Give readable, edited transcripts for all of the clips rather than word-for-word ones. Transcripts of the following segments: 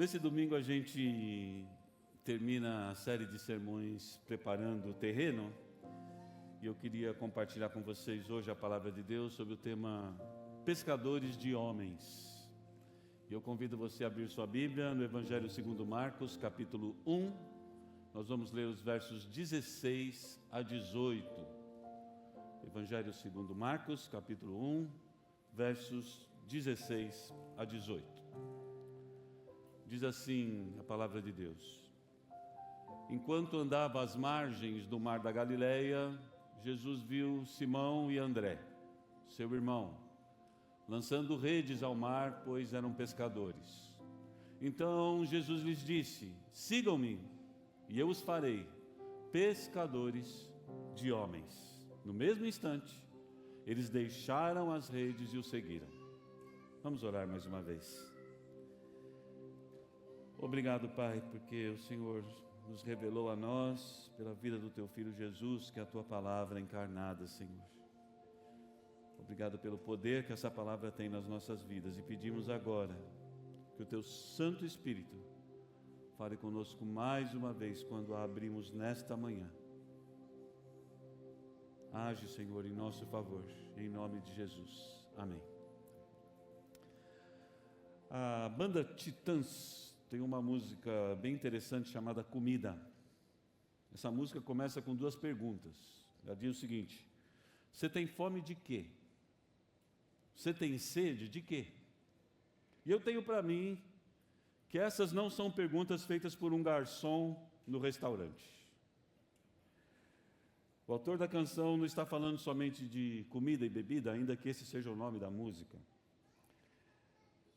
Nesse domingo a gente termina a série de sermões preparando o terreno e eu queria compartilhar com vocês hoje a palavra de Deus sobre o tema pescadores de homens. E eu convido você a abrir sua Bíblia no Evangelho segundo Marcos, capítulo 1. Nós vamos ler os versos 16 a 18. Evangelho segundo Marcos, capítulo 1, versos 16 a 18. Diz assim a palavra de Deus: Enquanto andava às margens do mar da Galileia, Jesus viu Simão e André, seu irmão, lançando redes ao mar, pois eram pescadores. Então Jesus lhes disse: Sigam-me, e eu os farei pescadores de homens. No mesmo instante, eles deixaram as redes e o seguiram. Vamos orar mais uma vez. Obrigado, Pai, porque o Senhor nos revelou a nós, pela vida do Teu Filho Jesus, que é a Tua palavra encarnada, Senhor. Obrigado pelo poder que essa palavra tem nas nossas vidas e pedimos agora que o Teu Santo Espírito fale conosco mais uma vez quando a abrimos nesta manhã. Age, Senhor, em nosso favor, em nome de Jesus. Amém. A banda Titãs tem uma música bem interessante chamada Comida. Essa música começa com duas perguntas. Ela diz o seguinte: você tem fome de quê? Você tem sede de quê? E eu tenho para mim que essas não são perguntas feitas por um garçom no restaurante. O autor da canção não está falando somente de comida e bebida, ainda que esse seja o nome da música.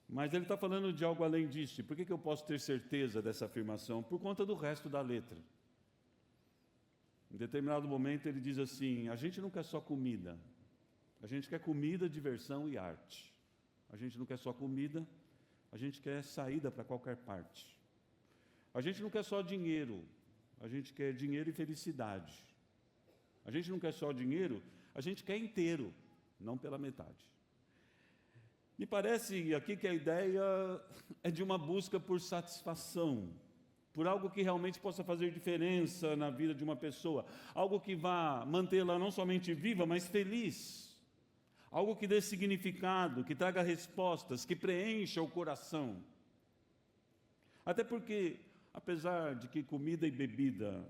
Mas ele está falando de algo além disso. E por que eu posso ter certeza dessa afirmação? Por conta do resto da letra. Em determinado momento ele diz assim: a gente não quer só comida, a gente quer comida, diversão e arte. A gente não quer só comida, a gente quer saída para qualquer parte. A gente não quer só dinheiro, a gente quer dinheiro e felicidade. A gente não quer só dinheiro, a gente quer inteiro, não pela metade. Me parece aqui que a ideia é de uma busca por satisfação, por algo que realmente possa fazer diferença na vida de uma pessoa, algo que vá mantê-la não somente viva, mas feliz, algo que dê significado, que traga respostas, que preencha o coração. Até porque, apesar de que comida e bebida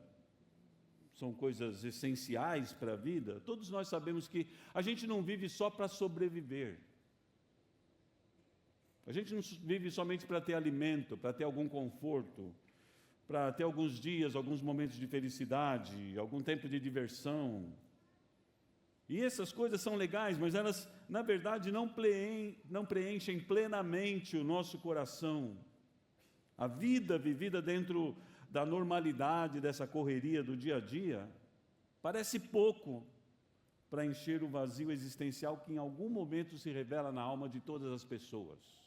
são coisas essenciais para a vida, todos nós sabemos que a gente não vive só para sobreviver. A gente não vive somente para ter alimento, para ter algum conforto, para ter alguns dias, alguns momentos de felicidade, algum tempo de diversão. E essas coisas são legais, mas elas, na verdade, não preenchem plenamente o nosso coração. A vida vivida dentro da normalidade, dessa correria do dia a dia, parece pouco para encher o vazio existencial que em algum momento se revela na alma de todas as pessoas.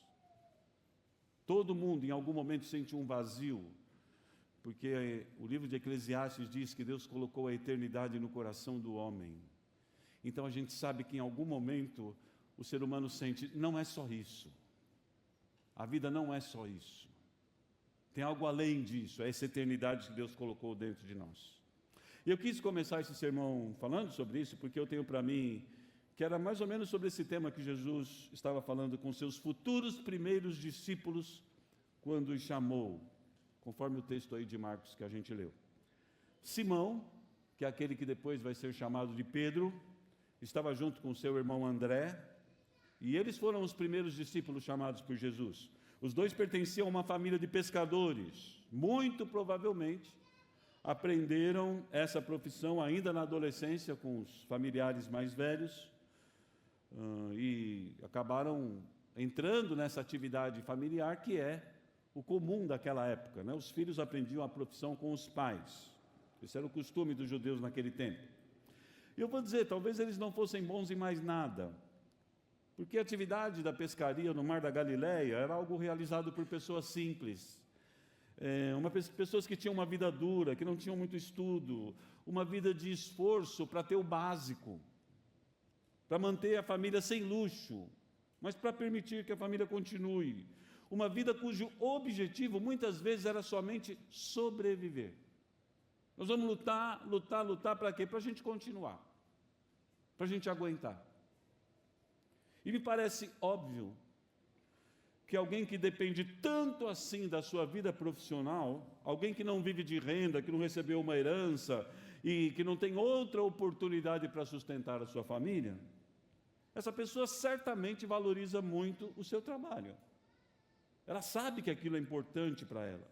Todo mundo em algum momento sente um vazio, porque o livro de Eclesiastes diz que Deus colocou a eternidade no coração do homem. Então a gente sabe que em algum momento o ser humano sente: não é só isso, a vida não é só isso, tem algo além disso, é essa eternidade que Deus colocou dentro de nós. E eu quis começar esse sermão falando sobre isso, porque eu tenho para mim que era mais ou menos sobre esse tema que Jesus estava falando com seus futuros primeiros discípulos quando os chamou, conforme o texto aí de Marcos que a gente leu. Simão, que é aquele que depois vai ser chamado de Pedro, estava junto com seu irmão André, e eles foram os primeiros discípulos chamados por Jesus. Os dois pertenciam a uma família de pescadores. Muito provavelmente aprenderam essa profissão ainda na adolescência com os familiares mais velhos, e acabaram entrando nessa atividade familiar que é o comum daquela época, né? Os filhos aprendiam a profissão com os pais. Esse era o costume dos judeus naquele tempo. E eu vou dizer, talvez eles não fossem bons em mais nada, porque a atividade da pescaria no Mar da Galileia era algo realizado por pessoas simples, pessoas que tinham uma vida dura, que não tinham muito estudo, uma vida de esforço para ter o básico, para manter a família sem luxo, mas para permitir que a família continue. Uma vida cujo objetivo muitas vezes era somente sobreviver. Nós vamos lutar para quê? Para a gente continuar, para a gente aguentar. E me parece óbvio que alguém que depende tanto assim da sua vida profissional, alguém que não vive de renda, que não recebeu uma herança e que não tem outra oportunidade para sustentar a sua família, essa pessoa certamente valoriza muito o seu trabalho. Ela sabe que aquilo é importante para ela.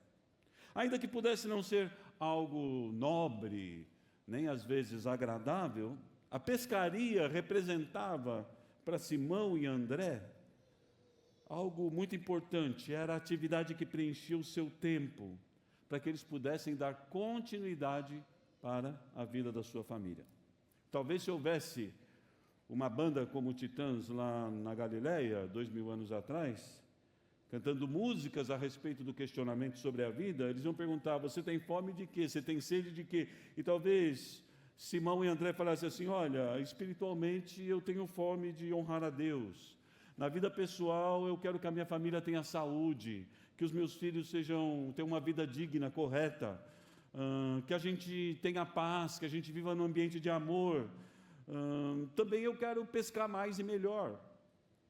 Ainda que pudesse não ser algo nobre, nem às vezes agradável, a pescaria representava para Simão e André algo muito importante. Era a atividade que preenchia o seu tempo, para que eles pudessem dar continuidade para a vida da sua família. Talvez se houvesse uma banda como Titãs lá na Galileia, 2000 anos atrás, cantando músicas a respeito do questionamento sobre a vida, eles iam perguntar: você tem fome de quê? Você tem sede de quê? E talvez Simão e André falassem assim: olha, espiritualmente eu tenho fome de honrar a Deus. Na vida pessoal eu quero que a minha família tenha saúde, que os meus filhos tenham uma vida digna, correta, que a gente tenha paz, que a gente viva num ambiente de amor. Também eu quero pescar mais e melhor.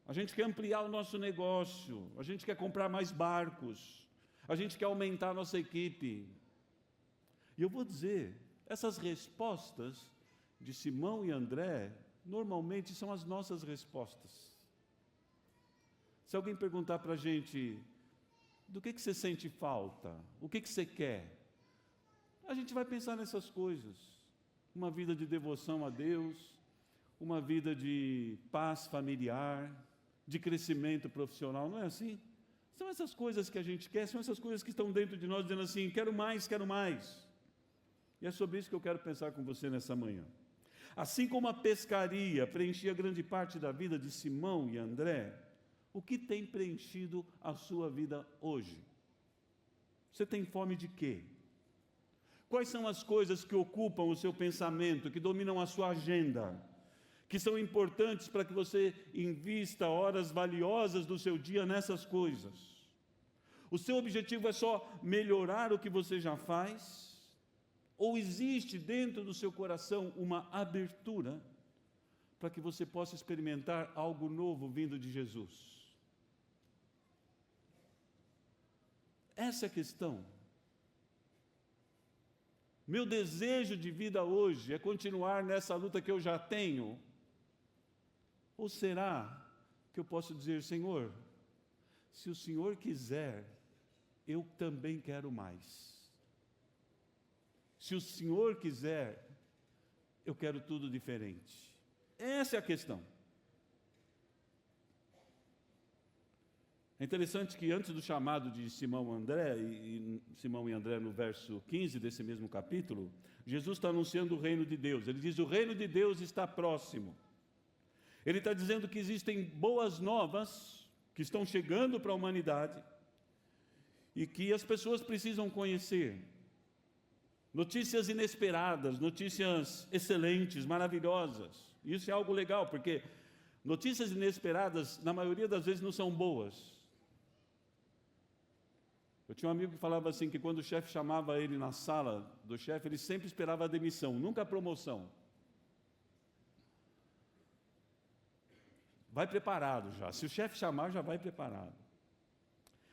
A gente quer ampliar o nosso negócio, a gente quer comprar mais barcos, a gente quer aumentar a nossa equipe. E eu vou dizer, essas respostas de Simão e André, normalmente são as nossas respostas. Se alguém perguntar para a gente, do que você sente falta? O que você quer? A gente vai pensar nessas coisas. Uma vida de devoção a Deus, uma vida de paz familiar, de crescimento profissional, não é assim? São essas coisas que a gente quer, são essas coisas que estão dentro de nós, dizendo assim: quero mais, quero mais. E é sobre isso que eu quero pensar com você nessa manhã. Assim como a pescaria preenchia grande parte da vida de Simão e André, o que tem preenchido a sua vida hoje? Você tem fome de quê? Quais são as coisas que ocupam o seu pensamento, que dominam a sua agenda, que são importantes para que você invista horas valiosas do seu dia nessas coisas? O seu objetivo é só melhorar o que você já faz? Ou existe dentro do seu coração uma abertura para que você possa experimentar algo novo vindo de Jesus? Essa é a questão. Meu desejo de vida hoje é continuar nessa luta que eu já tenho? Ou será que eu posso dizer: Senhor, se o Senhor quiser, eu também quero mais. Se o Senhor quiser, eu quero tudo diferente. Essa é a questão. É interessante que antes do chamado de Simão e André no verso 15 desse mesmo capítulo, Jesus está anunciando o reino de Deus. Ele diz: o reino de Deus está próximo. Ele está dizendo que existem boas novas que estão chegando para a humanidade e que as pessoas precisam conhecer. Notícias inesperadas, notícias excelentes, maravilhosas. Isso é algo legal, porque notícias inesperadas, na maioria das vezes, não são boas. Eu tinha um amigo que falava assim, que quando o chefe chamava ele na sala do chefe, ele sempre esperava a demissão, nunca a promoção. Vai preparado já. Se o chefe chamar, já vai preparado.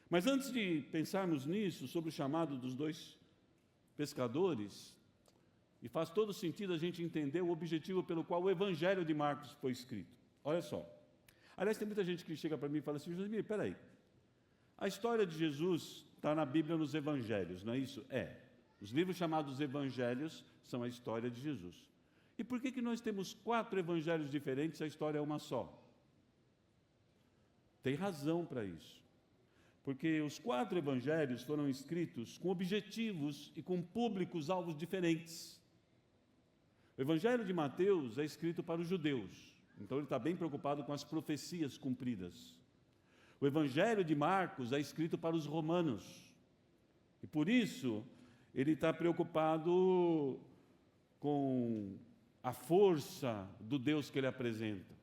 Mas antes de pensarmos nisso, sobre o chamado dos dois pescadores, e faz todo sentido a gente entender o objetivo pelo qual o Evangelho de Marcos foi escrito. Olha só. Aliás, tem muita gente que chega para mim e fala assim: Josimir, espera aí. A história de Jesus está na Bíblia, nos Evangelhos, não é isso? É. Os livros chamados Evangelhos são a história de Jesus. E por que nós temos 4 evangelhos diferentes se a história é uma só? Tem razão para isso. Porque os 4 evangelhos foram escritos com objetivos e com públicos-alvos diferentes. O evangelho de Mateus é escrito para os judeus, então ele está bem preocupado com as profecias cumpridas. O evangelho de Marcos é escrito para os romanos, e por isso ele está preocupado com a força do Deus que ele apresenta.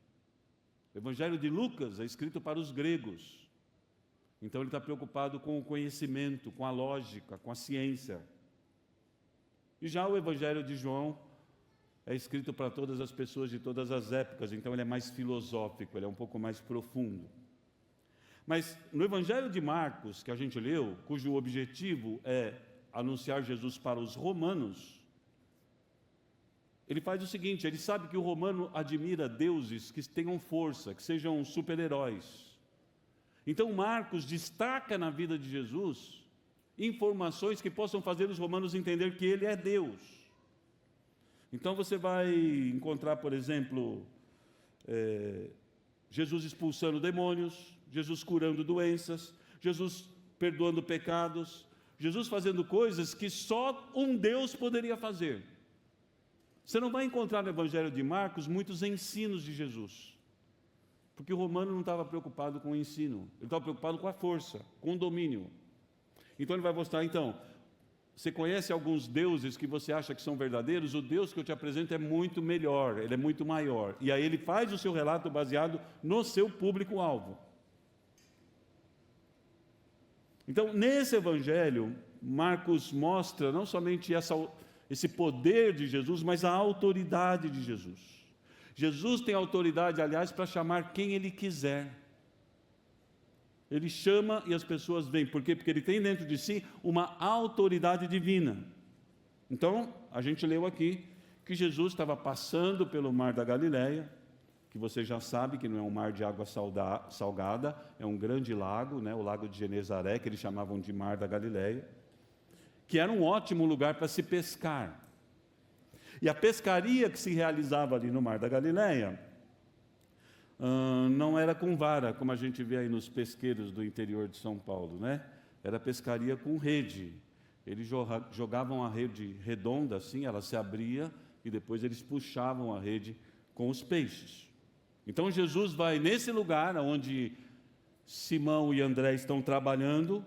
O evangelho de Lucas é escrito para os gregos, Então ele está preocupado com o conhecimento, com a lógica, com a ciência. E já o Evangelho de João é escrito para todas as pessoas de todas as épocas, então ele é mais filosófico, ele é um pouco mais profundo. Mas no Evangelho de Marcos, que a gente leu, cujo objetivo é anunciar Jesus para os romanos, ele faz o seguinte: ele sabe que o romano admira deuses que tenham força, que sejam super-heróis. Então Marcos destaca na vida de Jesus informações que possam fazer os romanos entender que ele é Deus. Então você vai encontrar, por exemplo, Jesus expulsando demônios, Jesus curando doenças, Jesus perdoando pecados, Jesus fazendo coisas que só um Deus poderia fazer. Você não vai encontrar no Evangelho de Marcos muitos ensinos de Jesus, porque o romano não estava preocupado com o ensino, ele estava preocupado com a força, com o domínio. Então ele vai mostrar, você conhece alguns deuses que você acha que são verdadeiros? O Deus que eu te apresento é muito melhor, ele é muito maior. E aí ele faz o seu relato baseado no seu público-alvo. Então, nesse evangelho, Marcos mostra não somente esse poder de Jesus, mas a autoridade de Jesus. Jesus tem autoridade, aliás, para chamar quem ele quiser. Ele chama e as pessoas vêm. Por quê? Porque ele tem dentro de si uma autoridade divina. Então, a gente leu aqui que Jesus estava passando pelo mar da Galileia, que você já sabe que não é um mar de água salgada, é um grande lago, o lago de Genezaré, que eles chamavam de mar da Galileia, que era um ótimo lugar para se pescar. E a pescaria que se realizava ali no mar da Galileia não era com vara, como a gente vê aí nos pesqueiros do interior de São Paulo, Era pescaria com rede. Eles jogavam a rede redonda assim, ela se abria e depois eles puxavam a rede com os peixes. Então Jesus vai nesse lugar onde Simão e André estão trabalhando,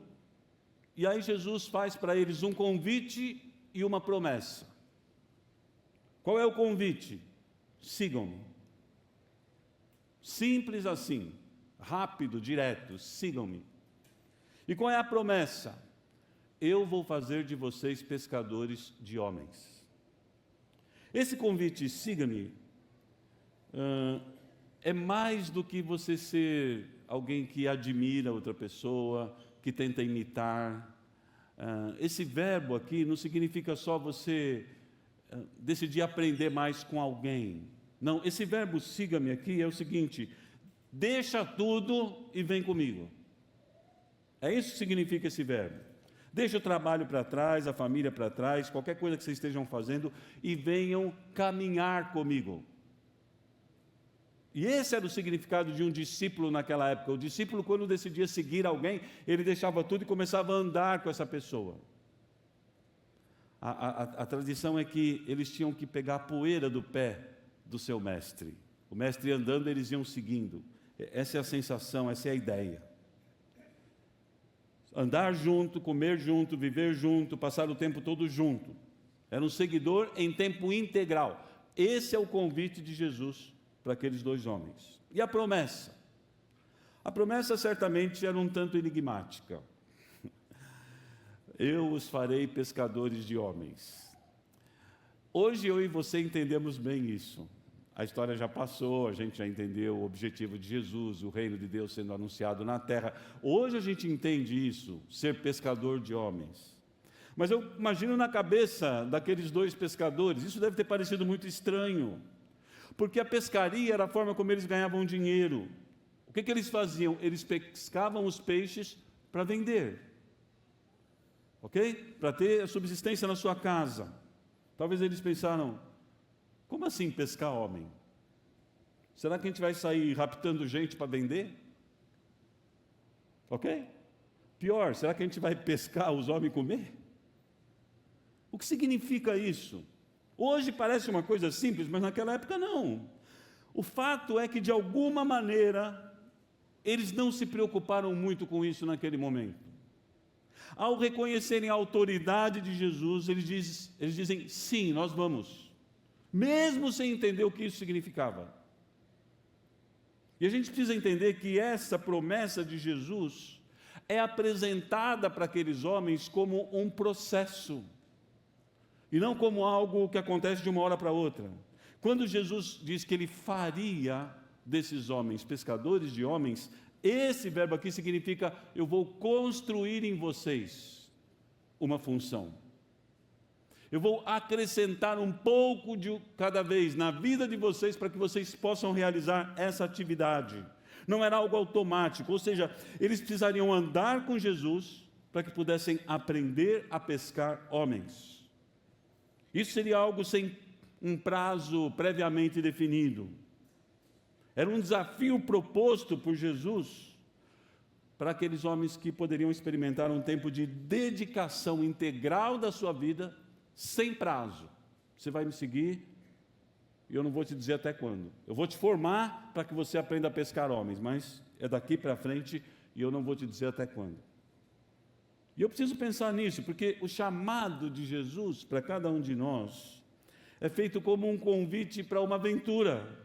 e aí Jesus faz para eles um convite e uma promessa. Qual é o convite? Sigam-me. Simples assim, rápido, direto, sigam-me. E qual é a promessa? Eu vou fazer de vocês pescadores de homens. Esse convite, siga-me, é mais do que você ser alguém que admira outra pessoa, que tenta imitar. Esse verbo aqui não significa só você decidir aprender mais com alguém. Não, esse verbo siga-me aqui é o seguinte: deixa tudo e vem comigo. É isso que significa esse verbo. Deixa o trabalho para trás, a família para trás, qualquer coisa que vocês estejam fazendo e venham caminhar comigo. E esse era o significado de um discípulo naquela época. O discípulo, quando decidia seguir alguém, ele deixava tudo e começava a andar com essa pessoa. A tradição é que eles tinham que pegar a poeira do pé do seu mestre. O mestre andando, eles iam seguindo. Essa é a sensação, essa é a ideia. Andar junto, comer junto, viver junto, passar o tempo todo junto. Era um seguidor em tempo integral. Esse é o convite de Jesus para aqueles dois homens. E a promessa? A promessa certamente era um tanto enigmática. Eu os farei pescadores de homens. Hoje eu e você entendemos bem isso. A história já passou, a gente já entendeu o objetivo de Jesus, o reino de Deus sendo anunciado na terra. Hoje a gente entende isso, ser pescador de homens. Mas eu imagino na cabeça daqueles dois pescadores, isso deve ter parecido muito estranho, porque a pescaria era a forma como eles ganhavam dinheiro. O que eles faziam? Eles pescavam os peixes para vender, ok? Para ter a subsistência na sua casa. Talvez eles pensaram: como assim pescar homem? Será que a gente vai sair raptando gente para vender? Ok? Pior, será que a gente vai pescar os homens comer? O que significa isso? Hoje parece uma coisa simples, mas naquela época não. O fato é que, de alguma maneira, eles não se preocuparam muito com isso naquele momento. Ao reconhecerem a autoridade de Jesus, eles dizem: sim, nós vamos. Mesmo sem entender o que isso significava. E a gente precisa entender que essa promessa de Jesus é apresentada para aqueles homens como um processo, e não como algo que acontece de uma hora para outra. Quando Jesus diz que ele faria desses homens pescadores de homens, esse verbo aqui significa: eu vou construir em vocês uma função. Eu vou acrescentar um pouco de cada vez na vida de vocês para que vocês possam realizar essa atividade. Não era algo automático, ou seja, eles precisariam andar com Jesus para que pudessem aprender a pescar homens. Isso seria algo sem um prazo previamente definido. Era um desafio proposto por Jesus para aqueles homens que poderiam experimentar um tempo de dedicação integral da sua vida, sem prazo. Você vai me seguir e eu não vou te dizer até quando. Eu vou te formar para que você aprenda a pescar homens, mas é daqui para frente e eu não vou te dizer até quando. E eu preciso pensar nisso, porque o chamado de Jesus para cada um de nós é feito como um convite para uma aventura.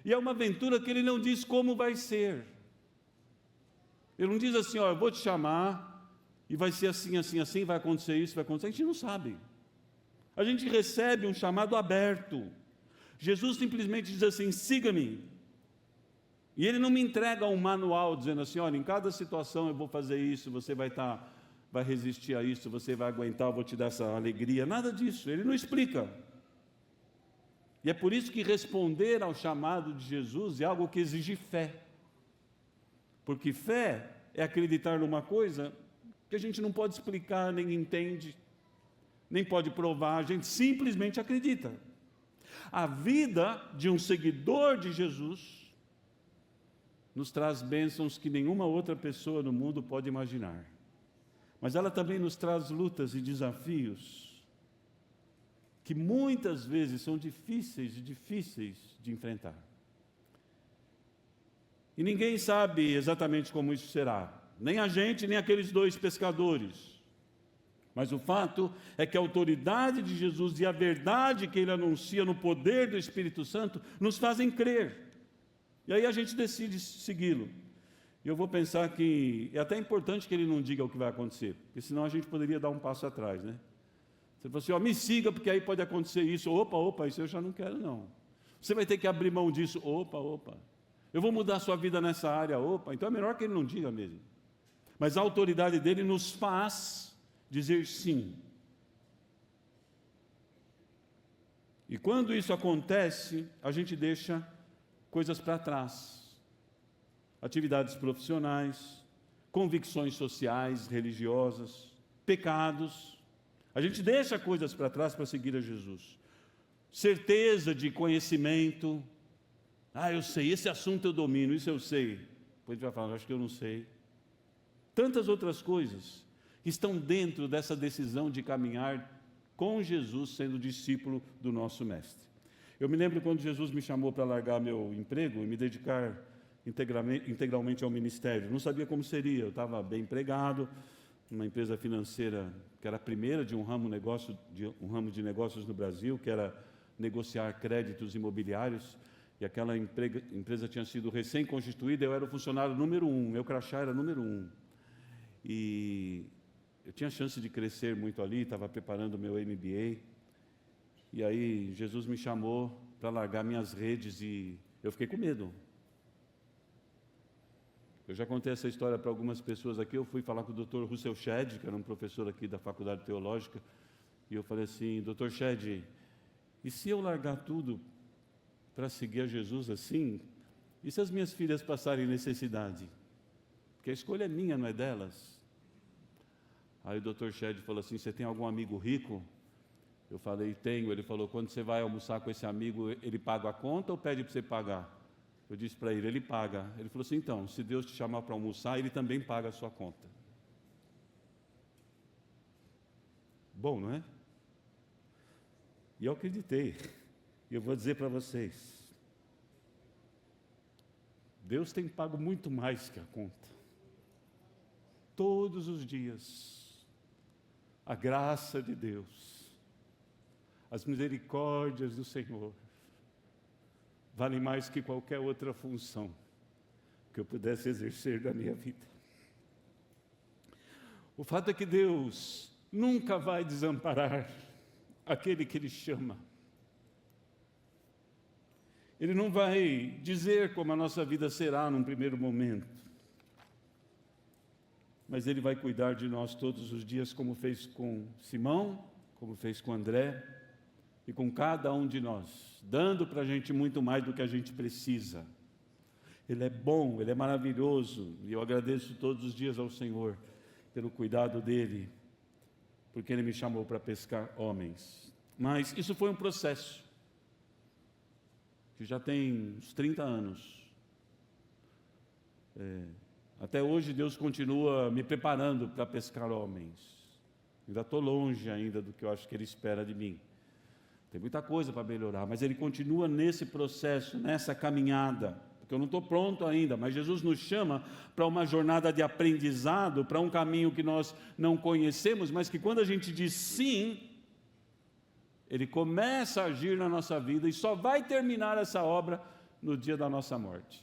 E é uma aventura que ele não diz como vai ser. Ele não diz assim: ó, eu vou te chamar e vai ser assim, assim, assim, vai acontecer isso, vai acontecer. A gente não sabe. A gente recebe um chamado aberto. Jesus simplesmente diz assim: siga-me. E ele não me entrega um manual dizendo assim: olha, em cada situação eu vou fazer isso, você vai resistir a isso, você vai aguentar, eu vou te dar essa alegria. Nada disso, ele não explica. E é por isso que responder ao chamado de Jesus é algo que exige fé. Porque fé é acreditar numa coisa que a gente não pode explicar, nem entende, nem pode provar, a gente simplesmente acredita. A vida de um seguidor de Jesus nos traz bênçãos que nenhuma outra pessoa no mundo pode imaginar. Mas ela também nos traz lutas e desafios que muitas vezes são difíceis de enfrentar. E ninguém sabe exatamente como isso será, nem a gente, nem aqueles dois pescadores. Mas o fato é que a autoridade de Jesus e a verdade que ele anuncia no poder do Espírito Santo nos fazem crer. E aí a gente decide segui-lo. E eu vou pensar que é até importante que ele não diga o que vai acontecer, porque senão a gente poderia dar um passo atrás, né? Você fala assim: ó, me siga, porque aí pode acontecer isso. Opa, isso eu já não quero, não. Você vai ter que abrir mão disso. Opa. Eu vou mudar a sua vida nessa área. Opa, então é melhor que ele não diga mesmo. Mas a autoridade dele nos faz dizer sim. E quando isso acontece, a gente deixa coisas para trás. Atividades profissionais, convicções sociais, religiosas, pecados. A gente deixa coisas para trás para seguir a Jesus. Certeza de conhecimento. Eu sei, esse assunto eu domino, isso eu sei. Depois a gente vai falar: acho que eu não sei. Tantas outras coisas que estão dentro dessa decisão de caminhar com Jesus, sendo discípulo do nosso Mestre. Eu me lembro quando Jesus me chamou para largar meu emprego e me dedicar integralmente ao ministério. Não sabia como seria, eu estava bem empregado, numa empresa financeira que era a primeira de um ramo de negócios no Brasil, que era negociar créditos imobiliários, e aquela empresa tinha sido recém-constituída. Eu era o funcionário número 1, meu crachá era número 1, e eu tinha chance de crescer muito ali, estava preparando o meu MBA, e aí Jesus me chamou para largar minhas redes, e eu fiquei com medo. Eu já contei essa história para algumas pessoas aqui. Eu fui falar com o Dr. Russell Shedd, que era um professor aqui da Faculdade Teológica, e eu falei assim: Dr. Shedd, e se eu largar tudo para seguir a Jesus assim? E se as minhas filhas passarem necessidade? Porque a escolha é minha, não é delas. Aí o Dr. Shedd falou assim: você tem algum amigo rico? Eu falei: tenho. Ele falou: quando você vai almoçar com esse amigo, ele paga a conta ou pede para você pagar? Eu disse para ele: ele paga. Ele falou assim: então, se Deus te chamar para almoçar, ele também paga a sua conta. Bom, não é? E eu acreditei. E eu vou dizer para vocês: Deus tem pago muito mais que a conta. Todos os dias, a graça de Deus, as misericórdias do Senhor, valem mais que qualquer outra função que eu pudesse exercer da minha vida. O fato é que Deus nunca vai desamparar aquele que Ele chama. Ele não vai dizer como a nossa vida será num primeiro momento, mas Ele vai cuidar de nós todos os dias, como fez com Simão, como fez com André e com cada um de nós, dando para a gente muito mais do que a gente precisa. Ele é bom, Ele é maravilhoso, e eu agradeço todos os dias ao Senhor pelo cuidado dEle, porque Ele me chamou para pescar homens. Mas isso foi um processo, que já tem uns 30 anos. Até hoje Deus continua me preparando para pescar homens. Ainda estou longe ainda do que eu acho que Ele espera de mim. Tem muita coisa para melhorar, mas Ele continua nesse processo, nessa caminhada, porque eu não estou pronto ainda, mas Jesus nos chama para uma jornada de aprendizado, para um caminho que nós não conhecemos, mas que quando a gente diz sim, Ele começa a agir na nossa vida e só vai terminar essa obra no dia da nossa morte.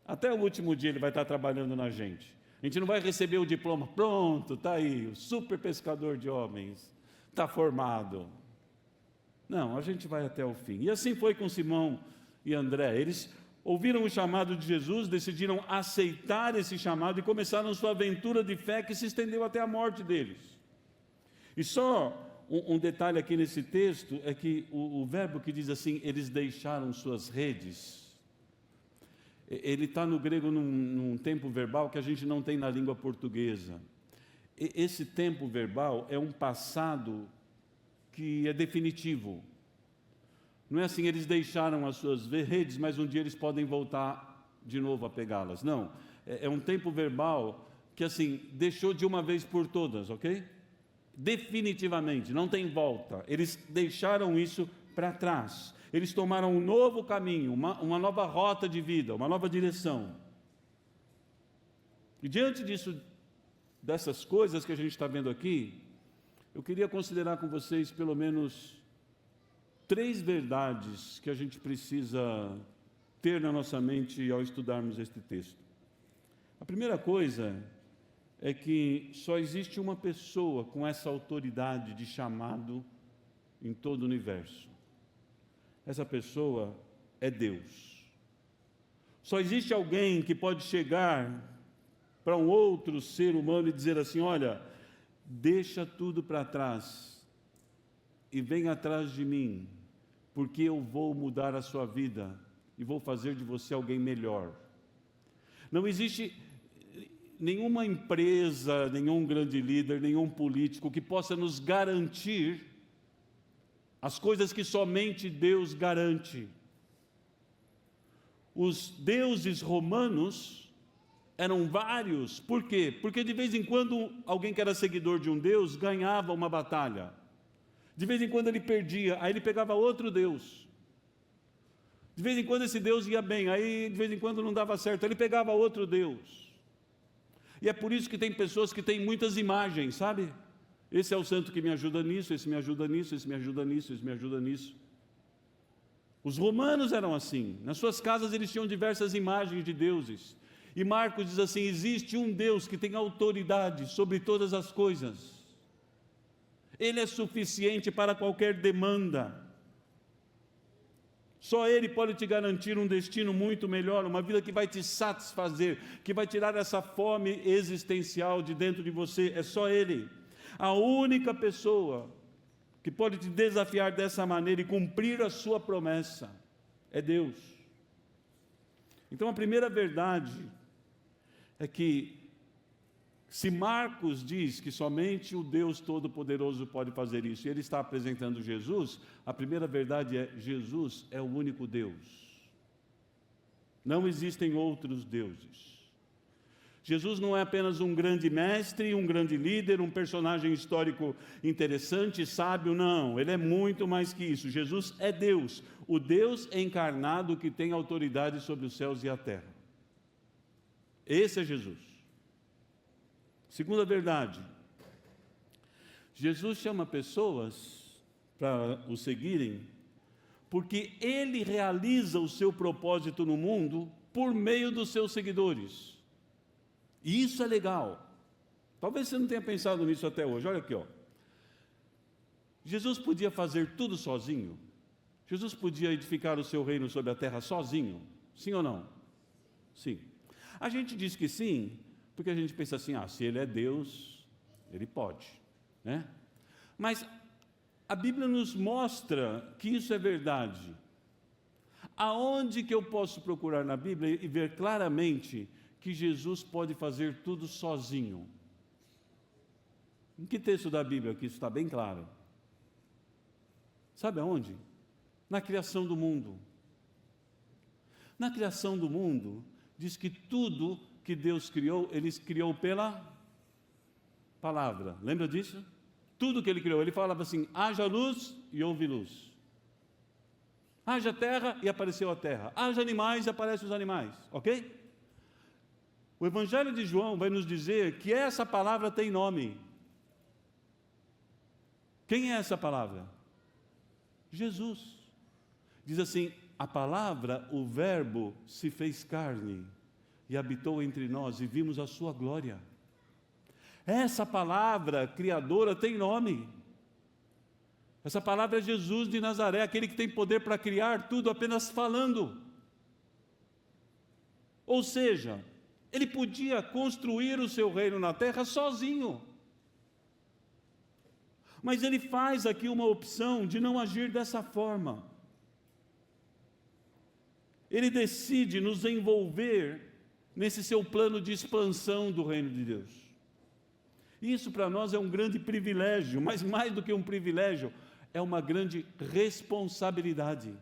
Até o último dia Ele vai estar trabalhando na gente. A gente não vai receber o diploma, pronto, está aí, o super pescador de homens, está formado. Não, a gente vai até o fim. E assim foi com Simão e André. Eles ouviram o chamado de Jesus, decidiram aceitar esse chamado e começaram sua aventura de fé que se estendeu até a morte deles. E só um detalhe aqui nesse texto é que o verbo que diz assim, eles deixaram suas redes, ele está no grego num tempo verbal que a gente não tem na língua portuguesa. Esse tempo verbal é um passado que é definitivo. Não é assim, eles deixaram as suas redes, mas um dia eles podem voltar de novo a pegá-las. Não, é um tempo verbal que assim, deixou de uma vez por todas, ok? Definitivamente, não tem volta. Eles deixaram isso para trás. Eles tomaram um novo caminho, uma nova rota de vida, uma nova direção. E diante disso, dessas coisas que a gente está vendo aqui, eu queria considerar com vocês pelo menos 3 verdades que a gente precisa ter na nossa mente ao estudarmos este texto. A primeira coisa é que só existe uma pessoa com essa autoridade de chamado em todo o universo. Essa pessoa é Deus. Só existe alguém que pode chegar para um outro ser humano e dizer assim, olha, deixa tudo para trás e vem atrás de mim, porque eu vou mudar a sua vida e vou fazer de você alguém melhor. Não existe nenhuma empresa, nenhum grande líder, nenhum político que possa nos garantir as coisas que somente Deus garante. Os deuses romanos eram vários. Por quê? Porque de vez em quando alguém que era seguidor de um deus ganhava uma batalha. De vez em quando ele perdia, aí ele pegava outro deus. De vez em quando esse deus ia bem, aí de vez em quando não dava certo, ele pegava outro deus. E é por isso que tem pessoas que têm muitas imagens, sabe? Esse é o santo que me ajuda nisso, esse me ajuda nisso, esse me ajuda nisso, esse me ajuda nisso. Os romanos eram assim. Nas suas casas eles tinham diversas imagens de deuses. E Marcos diz assim, existe um Deus que tem autoridade sobre todas as coisas. Ele é suficiente para qualquer demanda. Só Ele pode te garantir um destino muito melhor, uma vida que vai te satisfazer, que vai tirar essa fome existencial de dentro de você. É só Ele. A única pessoa que pode te desafiar dessa maneira e cumprir a sua promessa é Deus. Então a primeira verdade é que se Marcos diz que somente o Deus Todo-Poderoso pode fazer isso, e ele está apresentando Jesus, a primeira verdade é, Jesus é o único Deus. Não existem outros deuses. Jesus não é apenas um grande mestre, um grande líder, um personagem histórico interessante, sábio, não. Ele é muito mais que isso. Jesus é Deus, o Deus encarnado que tem autoridade sobre os céus e a terra. Esse é Jesus. Segunda verdade, Jesus chama pessoas para o seguirem, porque Ele realiza o seu propósito no mundo por meio dos seus seguidores. E isso é legal. Talvez você não tenha pensado nisso até hoje. Olha aqui, ó. Jesus podia fazer tudo sozinho? Jesus podia edificar o seu reino sobre a terra sozinho? Sim ou não? Sim. A gente diz que sim, porque a gente pensa assim, se ele é Deus, ele pode, né? Mas a Bíblia nos mostra que isso é verdade. Aonde que eu posso procurar na Bíblia e ver claramente que Jesus pode fazer tudo sozinho? Em que texto da Bíblia que isso está bem claro? Sabe aonde? Na criação do mundo. Na criação do mundo, diz que tudo que Deus criou, Ele criou pela palavra. Lembra disso? Tudo que Ele criou, Ele falava assim, haja luz e houve luz. Haja terra e apareceu a terra. Haja animais e aparecem os animais. Ok? O Evangelho de João vai nos dizer que essa palavra tem nome. Quem é essa palavra? Jesus. Diz assim, a palavra, o verbo, se fez carne e habitou entre nós e vimos a sua glória. Essa palavra criadora tem nome. Essa palavra é Jesus de Nazaré, aquele que tem poder para criar tudo apenas falando. Ou seja, ele podia construir o seu reino na terra sozinho. Mas ele faz aqui uma opção de não agir dessa forma. Ele decide nos envolver nesse seu plano de expansão do reino de Deus. Isso para nós é um grande privilégio, mas mais do que um privilégio, é uma grande responsabilidade.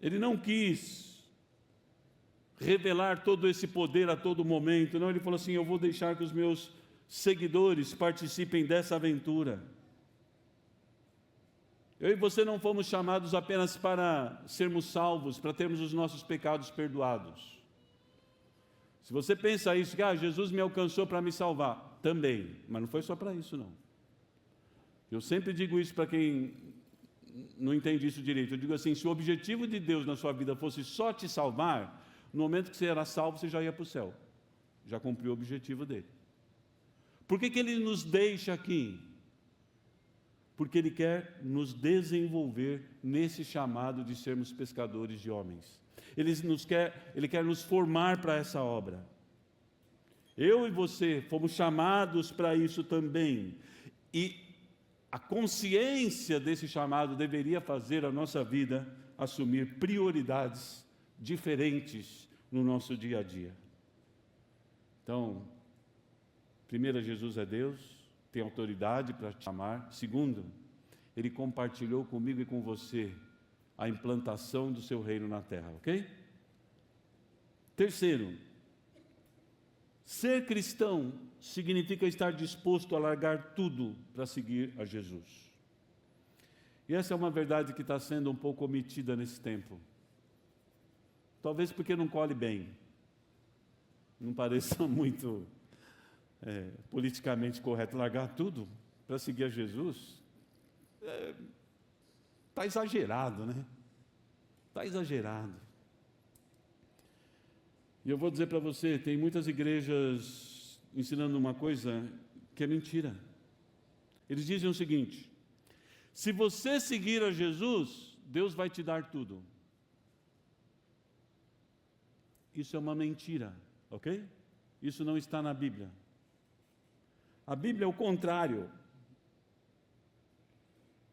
Ele não quis revelar todo esse poder a todo momento, não, ele falou assim, eu vou deixar que os meus seguidores participem dessa aventura. Eu e você não fomos chamados apenas para sermos salvos, para termos os nossos pecados perdoados. Se você pensa isso, que Jesus me alcançou para me salvar, também, mas não foi só para isso não. Eu sempre digo isso para quem não entende isso direito, eu digo assim, se o objetivo de Deus na sua vida fosse só te salvar, no momento que você era salvo, você já ia para o céu, já cumpriu o objetivo dele. Por que Ele nos deixa aqui? Porque Ele quer nos desenvolver nesse chamado de sermos pescadores de homens. Ele quer nos formar para essa obra. Eu e você fomos chamados para isso também. E a consciência desse chamado deveria fazer a nossa vida assumir prioridades diferentes no nosso dia a dia. Então, primeiro, Jesus é Deus, tem autoridade para te chamar. Segundo, Ele compartilhou comigo e com você a implantação do seu reino na terra, ok? Terceiro, ser cristão significa estar disposto a largar tudo para seguir a Jesus. E essa é uma verdade que está sendo um pouco omitida nesse tempo. Talvez porque não colhe bem, não pareça muito politicamente correto largar tudo para seguir a Jesus. Está exagerado, né? Está exagerado. E eu vou dizer para você, tem muitas igrejas ensinando uma coisa que é mentira. Eles dizem o seguinte, se você seguir a Jesus, Deus vai te dar tudo. Isso é uma mentira, ok? Isso não está na Bíblia. A Bíblia é o contrário.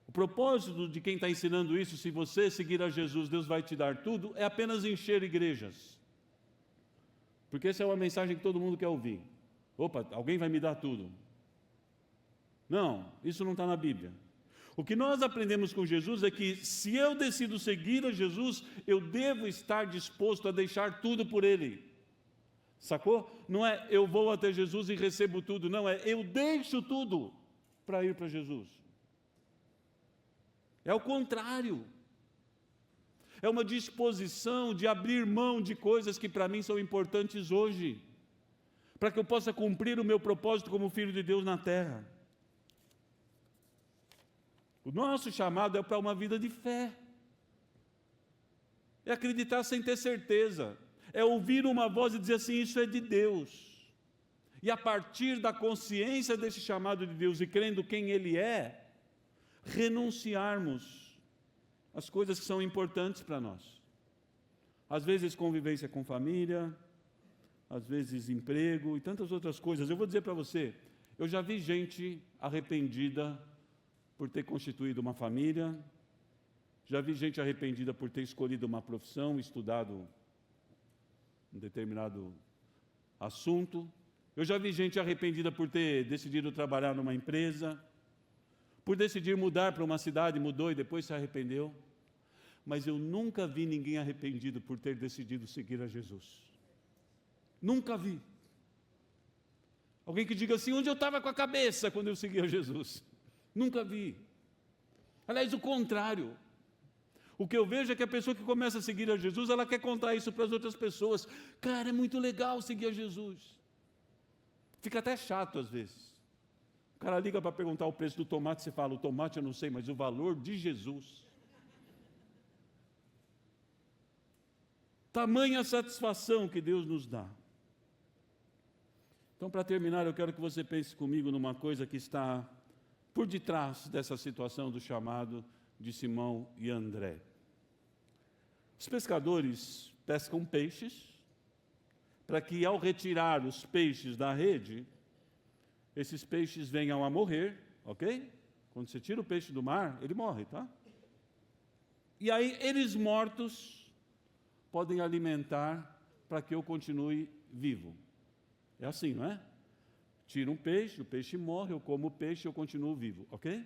O propósito de quem está ensinando isso, se você seguir a Jesus, Deus vai te dar tudo, é apenas encher igrejas. Porque essa é uma mensagem que todo mundo quer ouvir. Opa, alguém vai me dar tudo. Não, isso não está na Bíblia. O que nós aprendemos com Jesus é que se eu decido seguir a Jesus, eu devo estar disposto a deixar tudo por Ele. Sacou? Não é eu vou até Jesus e recebo tudo, não, é eu deixo tudo para ir para Jesus. É o contrário. É uma disposição de abrir mão de coisas que para mim são importantes hoje, para que eu possa cumprir o meu propósito como filho de Deus na terra. O nosso chamado é para uma vida de fé. É acreditar sem ter certeza. é ouvir uma voz e dizer assim: isso é de Deus. E a partir da consciência desse chamado de Deus e crendo quem Ele é, renunciarmos às coisas que são importantes para nós. Às vezes convivência com família, às vezes emprego e tantas outras coisas. Eu vou dizer para você, eu já vi gente arrependida por ter constituído uma família, já vi gente arrependida por ter escolhido uma profissão, estudado um determinado assunto. Eu já vi gente arrependida por ter decidido trabalhar numa empresa, por decidir mudar para uma cidade, mudou e depois se arrependeu. Mas eu nunca vi ninguém arrependido por ter decidido seguir a Jesus. Nunca vi. Alguém que diga assim: onde eu estava com a cabeça quando eu segui a Jesus? Nunca vi. Aliás, o contrário. O que eu vejo é que a pessoa que começa a seguir a Jesus, ela quer contar isso para as outras pessoas. Cara, é muito legal seguir a Jesus. Fica até chato às vezes. O cara liga para perguntar o preço do tomate, você fala: o tomate eu não sei, mas o valor de Jesus. Tamanha satisfação que Deus nos dá. Então, para terminar, eu quero que você pense comigo numa coisa que está por detrás dessa situação do chamado de Simão e André. Os pescadores pescam peixes, para que ao retirar os peixes da rede, esses peixes venham a morrer, ok? Quando você tira o peixe do mar, ele morre, tá? E aí, eles mortos podem alimentar para que eu continue vivo. É assim, não é? Tira um peixe, o peixe morre, eu como o peixe e eu continuo vivo, ok?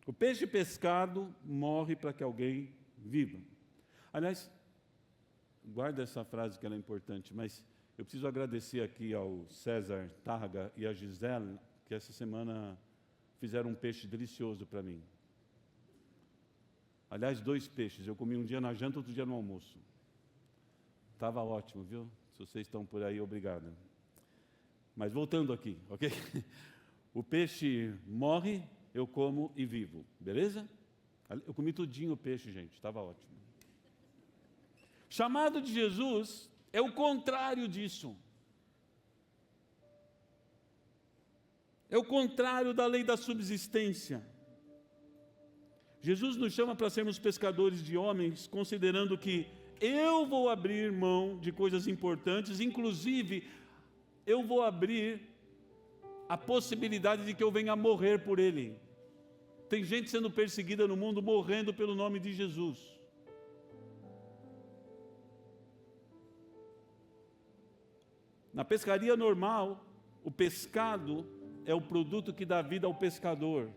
O peixe pescado morre para que alguém viva. Aliás, guarda essa frase que ela é importante, mas eu preciso agradecer aqui ao César Targa e a Gisele, que essa semana fizeram um peixe delicioso para mim. Aliás, 2 peixes, eu comi um dia na janta, outro dia no almoço. Estava ótimo, viu? Se vocês estão por aí, obrigado. Mas voltando aqui, ok? O peixe morre, eu como e vivo, beleza? Eu comi tudinho o peixe, gente, estava ótimo. Chamado de Jesus é o contrário disso. É o contrário da lei da subsistência. Jesus nos chama para sermos pescadores de homens, considerando que eu vou abrir mão de coisas importantes, inclusive eu vou abrir a possibilidade de que eu venha a morrer por Ele. Tem gente sendo perseguida no mundo, morrendo pelo nome de Jesus. Na pescaria normal, o pescado é o produto que dá vida ao pescador.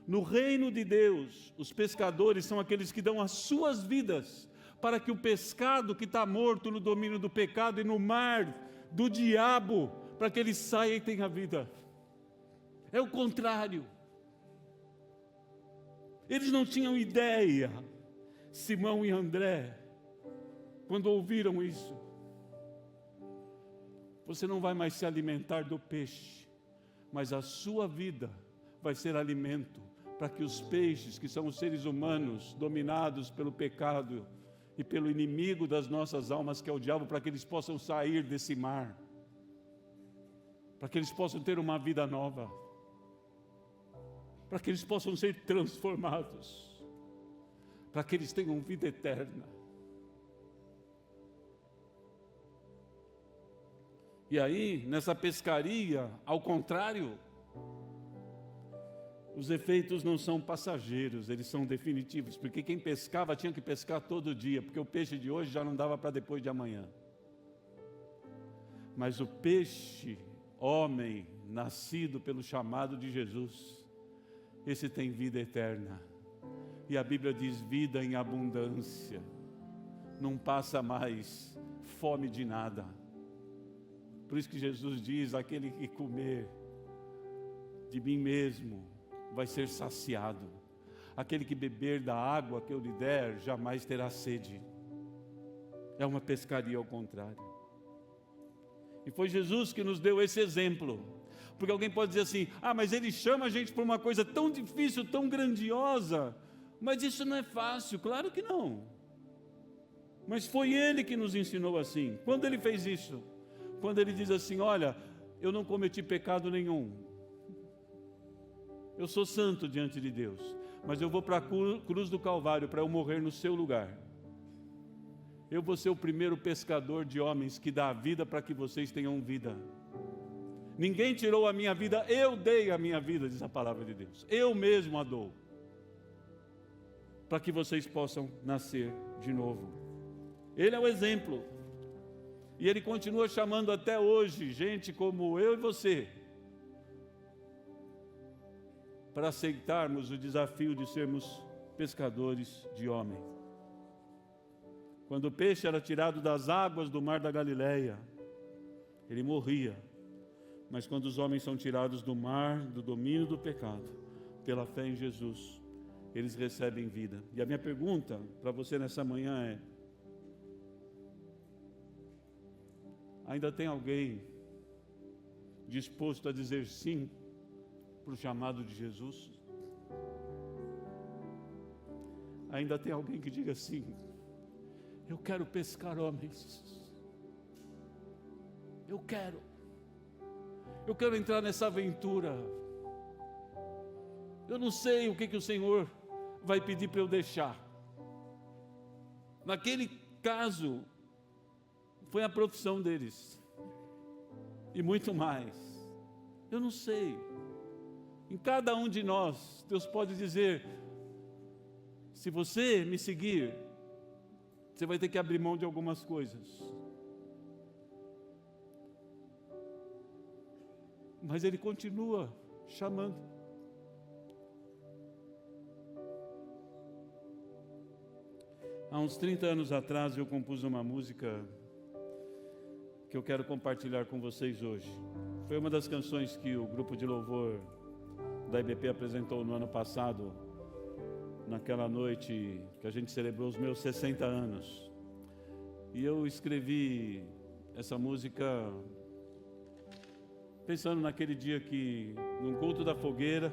No reino de Deus, os pescadores são aqueles que dão as suas vidas para que o pescado que está morto no domínio do pecado e no mar do diabo, para que ele saia e tenha vida. É o contrário. Eles não tinham ideia, Simão e André, quando ouviram isso. Você não vai mais se alimentar do peixe, mas a sua vida vai ser alimento para que os peixes, que são os seres humanos dominados pelo pecado e pelo inimigo das nossas almas, que é o diabo, para que eles possam sair desse mar, para que eles possam ter uma vida nova, para que eles possam ser transformados, para que eles tenham vida eterna. E aí, nessa pescaria, ao contrário, os efeitos não são passageiros, eles são definitivos, porque quem pescava tinha que pescar todo dia, porque o peixe de hoje já não dava para depois de amanhã. Mas o peixe, homem, nascido pelo chamado de Jesus, esse tem vida eterna. E a Bíblia diz vida em abundância, não passa mais fome de nada. Por isso que Jesus diz: aquele que comer de mim mesmo vai ser saciado. Aquele que beber da água que eu lhe der, jamais terá sede. É uma pescaria ao contrário. E foi Jesus que nos deu esse exemplo. Porque alguém pode dizer assim: ah, mas ele chama a gente por uma coisa tão difícil, tão grandiosa. Mas isso não é fácil. Claro que não. Mas foi Ele que nos ensinou assim. Quando Ele fez isso? Quando Ele diz assim: olha, eu não cometi pecado nenhum. Eu sou santo diante de Deus. Mas eu vou para a cruz do Calvário para eu morrer no seu lugar. Eu vou ser o primeiro pescador de homens que dá a vida para que vocês tenham vida. Ninguém tirou a minha vida, eu dei a minha vida, diz a palavra de Deus. Eu mesmo a dou. Para que vocês possam nascer de novo. Ele é o exemplo. E Ele continua chamando até hoje gente como eu e você, para aceitarmos o desafio de sermos pescadores de homens. Quando o peixe era tirado das águas do mar da Galileia, ele morria. Mas quando os homens são tirados do mar, do domínio do pecado, pela fé em Jesus, eles recebem vida. E a minha pergunta para você nessa manhã é: ainda tem alguém disposto a dizer sim para o chamado de Jesus? Ainda tem alguém que diga sim: eu quero pescar homens. Eu quero entrar nessa aventura. Eu não sei o que o Senhor vai pedir para eu deixar. Naquele caso, foi a profissão deles. E muito mais. Eu não sei. Em cada um de nós, Deus pode dizer: se você me seguir, você vai ter que abrir mão de algumas coisas. Mas Ele continua chamando. Há uns 30 anos atrás eu compus uma música que eu quero compartilhar com vocês hoje. Foi uma das canções que o grupo de louvor da IBP apresentou no ano passado, naquela noite que a gente celebrou os meus 60 anos. E eu escrevi essa música pensando naquele dia que, num culto da fogueira,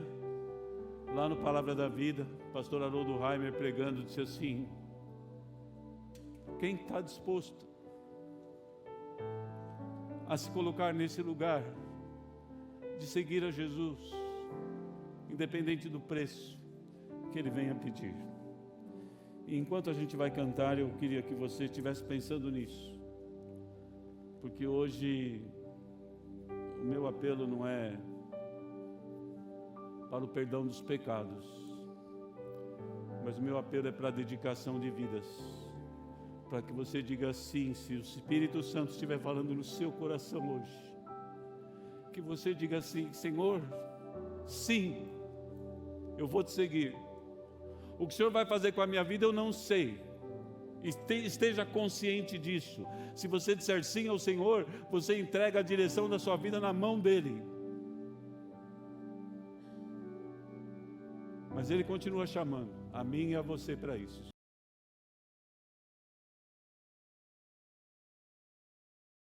lá no Palavra da Vida, o pastor Haroldo Reimer pregando, disse assim: quem está disposto a se colocar nesse lugar de seguir a Jesus, independente do preço que Ele venha pedir? E enquanto a gente vai cantar, eu queria que você estivesse pensando nisso, porque hoje o meu apelo não é para o perdão dos pecados, mas o meu apelo é para a dedicação de vidas, para que você diga sim, se o Espírito Santo estiver falando no seu coração hoje, que você diga assim: Senhor, sim, eu vou te seguir. O que o Senhor vai fazer com a minha vida eu não sei. Esteja consciente disso. Se você disser sim ao Senhor, você entrega a direção da sua vida na mão dEle. Mas Ele continua chamando a mim e a você para isso.